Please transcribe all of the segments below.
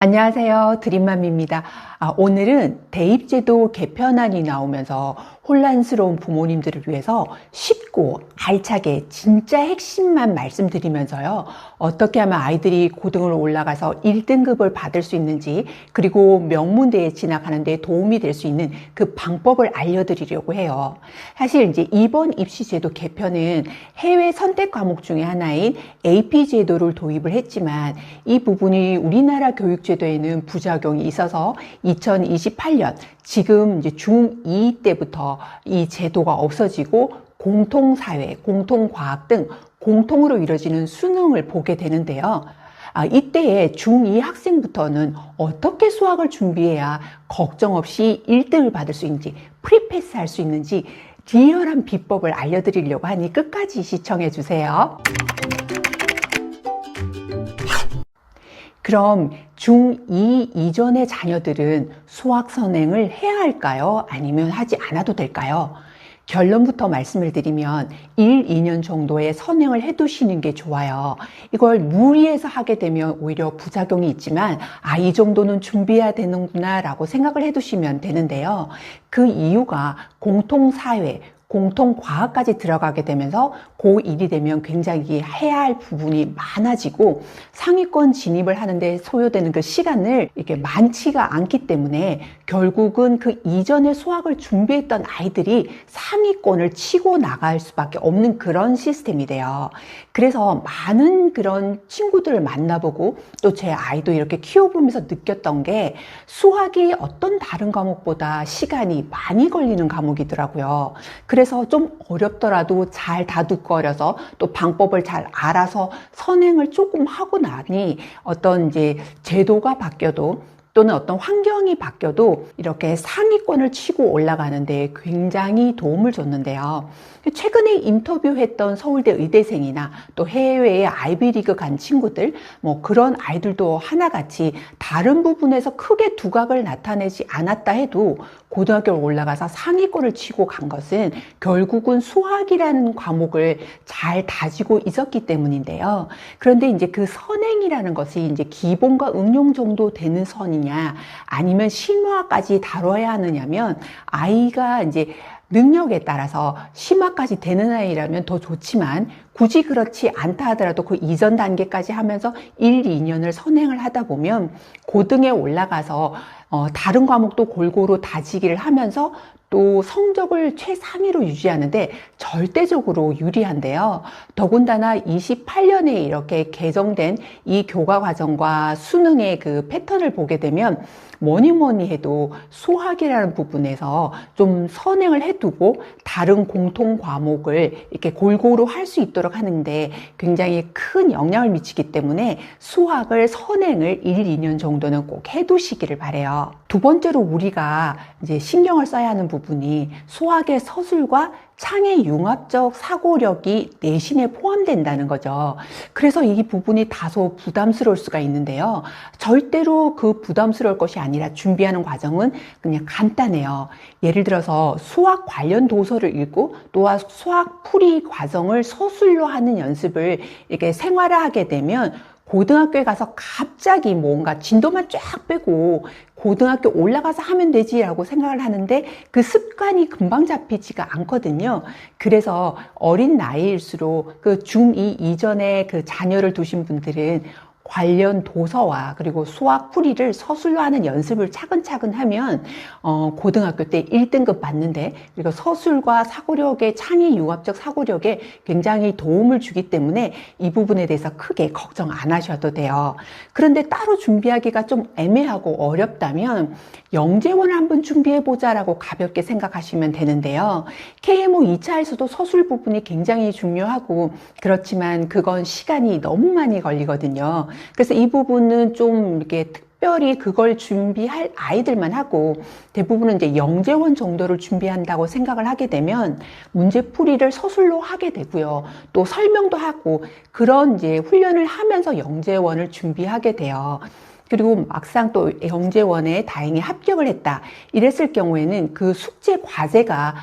안녕하세요. 드림맘입니다. 오늘은 대입제도 개편안이 나오면서 혼란스러운 부모님들을 위해서 쉽고 알차게 진짜 핵심만 말씀드리면서요. 어떻게 하면 아이들이 고등을 올라가서 1등급을 받을 수 있는지, 그리고 명문대에 진학하는 데 도움이 될 수 있는 그 방법을 알려드리려고 해요. 사실 이제 이번 입시제도 개편은 해외 선택 과목 중에 하나인 AP제도를 도입을 했지만 이 부분이 우리나라 교육제도에는 부작용이 있어서 2028년 지금 이제 중2 때부터 이 제도가 없어지고 공통사회, 공통과학 등 공통으로 이루어지는 수능을 보게 되는데요. 이때에 중2 학생부터는 어떻게 수학을 준비해야 걱정 없이 1등을 받을 수 있는지, 프리패스 할 수 있는지 리얼한 비법을 알려드리려고 하니 끝까지 시청해 주세요. 그럼 중2 이전의 자녀들은 수학 선행을 해야 할까요? 아니면 하지 않아도 될까요? 결론부터 말씀을 드리면 1, 2년 정도의 선행을 해두시는 게 좋아요. 이걸 무리해서 하게 되면 오히려 부작용이 있지만 이 정도는 준비해야 되는구나 라고 생각을 해두시면 되는데요. 그 이유가 공통사회, 공통과학까지 들어가게 되면서 고1이 되면 굉장히 해야 할 부분이 많아지고 상위권 진입을 하는데 소요되는 그 시간을 이렇게 많지가 않기 때문에 결국은 그 이전에 수학을 준비했던 아이들이 상위권을 치고 나갈 수밖에 없는 그런 시스템이 돼요. 그래서 많은 그런 친구들을 만나보고 또 제 아이도 이렇게 키워보면서 느꼈던 게 수학이 어떤 다른 과목보다 시간이 많이 걸리는 과목이더라고요. 그래서 좀 어렵더라도 잘 다독거려서 또 방법을 잘 알아서 선행을 조금 하고 나니 어떤 이제 제도가 바뀌어도 또는 어떤 환경이 바뀌어도 이렇게 상위권을 치고 올라가는데 굉장히 도움을 줬는데요. 최근에 인터뷰했던 서울대 의대생이나 또 해외에 아이비리그 간 친구들, 그런 아이들도 하나같이 다른 부분에서 크게 두각을 나타내지 않았다 해도 고등학교를 올라가서 상위권을 치고 간 것은 결국은 수학이라는 과목을 잘 다지고 있었기 때문인데요. 그런데 이제 그 선행이라는 것이 이제 기본과 응용 정도 되는 선이냐, 아니면 심화까지 다뤄야 하느냐면 아이가 이제 능력에 따라서 심화까지 되는 아이라면 더 좋지만 굳이 그렇지 않다 하더라도 그 이전 단계까지 하면서 1, 2년을 선행을 하다 보면 고등에 올라가서 다른 과목도 골고루 다지기를 하면서 또 성적을 최상위로 유지하는데 절대적으로 유리한데요. 더군다나 28년에 이렇게 개정된 이 교과 과정과 수능의 그 패턴을 보게 되면 뭐니 해도 수학이라는 부분에서 좀 선행을 해두고 다른 공통 과목을 이렇게 골고루 할 수 있도록 하는데 굉장히 큰 영향을 미치기 때문에 수학을 선행을 1, 2년 정도는 꼭 해두시기를 바래요. 두 번째로 우리가 이제 신경을 써야 하는 부분이 수학의 서술과 창의 융합적 사고력이 내신에 포함된다는 거죠. 그래서 이 부분이 다소 부담스러울 수가 있는데요. 절대로 그 부담스러울 것이 아니라 준비하는 과정은 그냥 간단해요. 예를 들어서 수학 관련 도서를 읽고 또한 수학 풀이 과정을 서술로 하는 연습을 이렇게 생활화하게 되면 고등학교에 가서 갑자기 뭔가 진도만 쫙 빼고 고등학교 올라가서 하면 되지라고 생각을 하는데 그 습관이 금방 잡히지가 않거든요. 그래서 어린 나이일수록 그 중2 이전에 그 자녀를 두신 분들은 관련 도서와 그리고 수학 풀이를 서술로 하는 연습을 차근차근 하면 고등학교 때 1등급 받는데, 그리고 서술과 사고력의 창의 융합적 사고력에 굉장히 도움을 주기 때문에 이 부분에 대해서 크게 걱정 안 하셔도 돼요. 그런데 따로 준비하기가 좀 애매하고 어렵다면 영재원을 한번 준비해보자라고 가볍게 생각하시면 되는데요. KMO 2차에서도 서술 부분이 굉장히 중요하고 그렇지만 그건 시간이 너무 많이 걸리거든요. 그래서 이 부분은 좀 이렇게 특별히 그걸 준비할 아이들만 하고 대부분은 이제 영재원 정도를 준비한다고 생각을 하게 되면 문제풀이를 서술로 하게 되고요. 또 설명도 하고 그런 이제 훈련을 하면서 영재원을 준비하게 돼요. 그리고 막상 또 영재원에 다행히 합격을 했다 이랬을 경우에는 그 숙제 과제가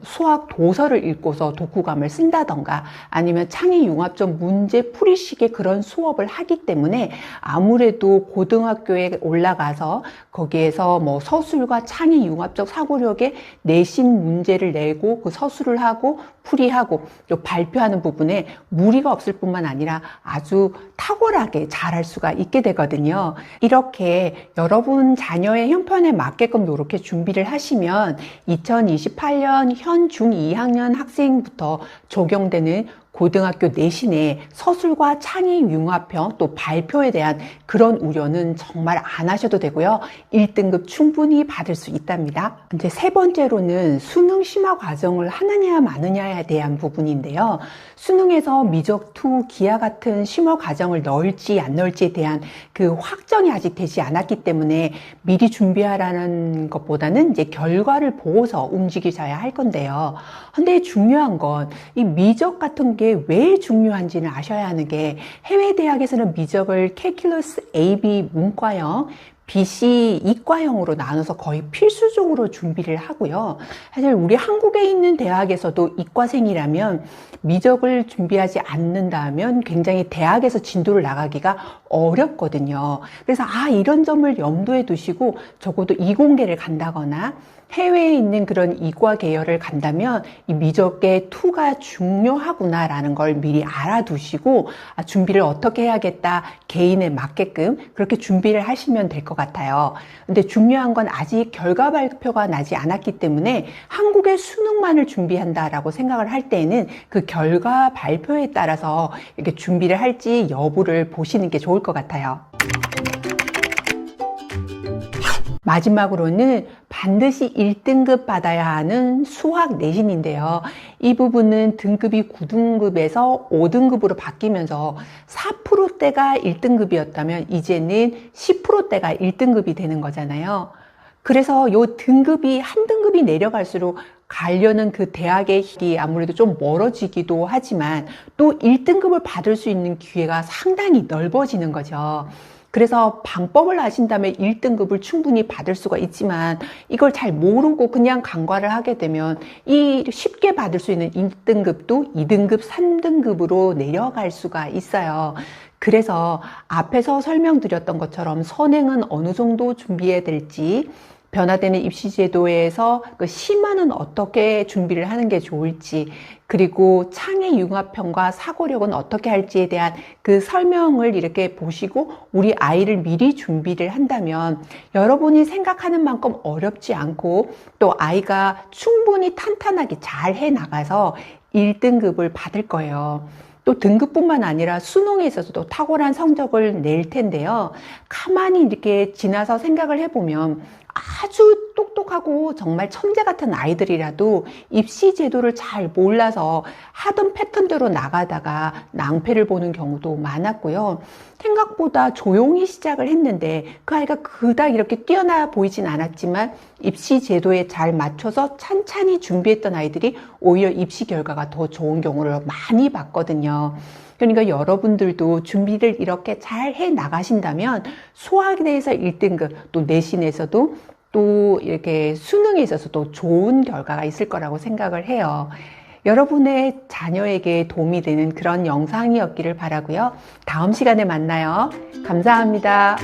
수학 도서를 읽고서 독후감을 쓴다던가 아니면 창의융합적 문제풀이식의 그런 수업을 하기 때문에 아무래도 고등학교에 올라가서 거기에서 서술과 창의융합적 사고력의 내신 문제를 내고 그 서술을 하고 풀이하고 또 발표하는 부분에 무리가 없을 뿐만 아니라 아주 탁월하게 잘할 수가 있게 되거든요. 이렇게 여러분 자녀의 형편에 맞게끔 이렇게 준비를 하시면 2028년 현 중2학년 학생부터 적용되는 고등학교 내신에 서술과 창의융합형 또 발표에 대한 그런 우려는 정말 안 하셔도 되고요. 1등급 충분히 받을 수 있답니다. 이제 세 번째로는 수능 심화 과정을 하느냐 마느냐에 대한 부분인데요. 수능에서 미적2, 기하 같은 심화 과정을 넣을지 안 넣을지에 대한 그 확정이 아직 되지 않았기 때문에 미리 준비하라는 것보다는 이제 결과를 보고서 움직이셔야 할 건데요. 근데 중요한 건 이 미적 같은 게 왜 중요한지는 아셔야 하는 게 해외 대학에서는 미적을 캘큘러스 AB 문과형, BC 이과형으로 나눠서 거의 필수적으로 준비를 하고요. 사실 우리 한국에 있는 대학에서도 이과생이라면 미적을 준비하지 않는다면 굉장히 대학에서 진도를 나가기가 어렵거든요. 그래서 이런 점을 염두에 두시고 적어도 이공계를 간다거나 해외에 있는 그런 이과 계열을 간다면 이 미적의 2가 중요하구나라는 걸 미리 알아두시고 준비를 어떻게 해야겠다 개인에 맞게끔 그렇게 준비를 하시면 될 것 같아요. 근데 중요한 건 아직 결과 발표가 나지 않았기 때문에 한국의 수능만을 준비한다라고 생각을 할 때에는 그 결과 발표에 따라서 이렇게 준비를 할지 여부를 보시는 게 좋을 것 같아요. 마지막으로는 반드시 1등급 받아야 하는 수학 내신인데요. 이 부분은 등급이 9등급에서 5등급으로 바뀌면서 4%대가 1등급이었다면 이제는 10%대가 1등급이 되는 거잖아요. 그래서 이 등급이 한 등급이 내려갈수록 가려는 그 대학의 길이 아무래도 좀 멀어지기도 하지만 또 1등급을 받을 수 있는 기회가 상당히 넓어지는 거죠. 그래서 방법을 아신다면 1등급을 충분히 받을 수가 있지만 이걸 잘 모르고 그냥 간과를 하게 되면 이 쉽게 받을 수 있는 1등급도 2등급, 3등급으로 내려갈 수가 있어요. 그래서 앞에서 설명드렸던 것처럼 선행은 어느 정도 준비해야 될지, 변화되는 입시제도에서 그 심화는 어떻게 준비를 하는 게 좋을지, 그리고 창의융합형과 사고력은 어떻게 할지에 대한 그 설명을 이렇게 보시고 우리 아이를 미리 준비를 한다면 여러분이 생각하는 만큼 어렵지 않고 또 아이가 충분히 탄탄하게 잘 해나가서 1등급을 받을 거예요. 또 등급뿐만 아니라 수능에 있어서도 탁월한 성적을 낼 텐데요. 가만히 이렇게 지나서 생각을 해보면 아주 똑똑하고 정말 천재 같은 아이들이라도 입시 제도를 잘 몰라서 하던 패턴대로 나가다가 낭패를 보는 경우도 많았고요. 생각보다 조용히 시작을 했는데 그 아이가 그닥 이렇게 뛰어나 보이진 않았지만 입시 제도에 잘 맞춰서 찬찬히 준비했던 아이들이 오히려 입시 결과가 더 좋은 경우를 많이 봤거든요. 그러니까 여러분들도 준비를 이렇게 잘 해 나가신다면 수학에 대해서 1등급, 또 내신에서도 또 이렇게 수능에 있어서도 좋은 결과가 있을 거라고 생각을 해요. 여러분의 자녀에게 도움이 되는 그런 영상이었기를 바라고요. 다음 시간에 만나요. 감사합니다.